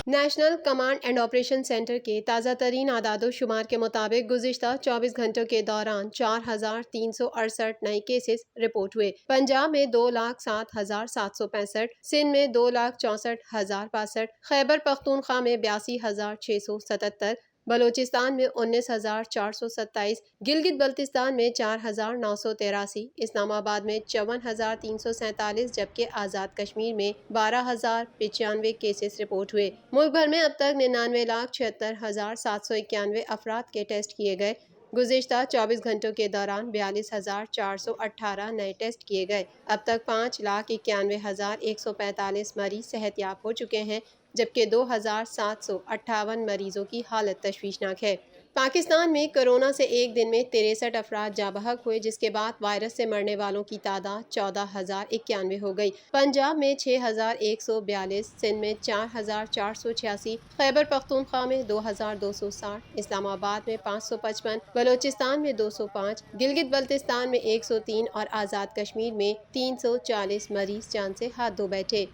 National command and operation centre کے تازہ ترین اعداد و شمار کے مطابق گزشتہ 24 گھنٹوں کے دوران 4,368 نئے کیسز رپورٹ ہوئے۔ پنجاب میں 2,07,765، سندھ میں 2,64,062، خیبر پختونخوا میں 82,677، بلوچستان میں 19,427، گلگت بلتستان میں 4,983، اسلام آباد میں 54,347، جبکہ آزاد کشمیر میں 12,095 کیسز رپورٹ ہوئے۔ ملک بھر میں اب تک 99,76,791 افراد کے ٹیسٹ کیے گئے۔ گزشتہ 24 گھنٹوں کے دوران 42,418 نئے ٹیسٹ کیے گئے۔ اب تک 5,91,145 مریض صحت یاب ہو چکے ہیں، جبکہ 2,758 مریضوں کی حالت تشویشناک ہے۔ پاکستان میں کورونا سے ایک دن میں 63 افراد جاں بحق ہوئے، جس کے بعد وائرس سے مرنے والوں کی تعداد 14,091 ہو گئی۔ پنجاب میں 6,142، سندھ میں 4,486، خیبر پختونخوا میں 2,260، اسلام آباد میں 555، بلوچستان میں 205، گلگت بلتستان میں 103 اور آزاد کشمیر میں 340 مریض جان سے ہاتھ دھو بیٹھے۔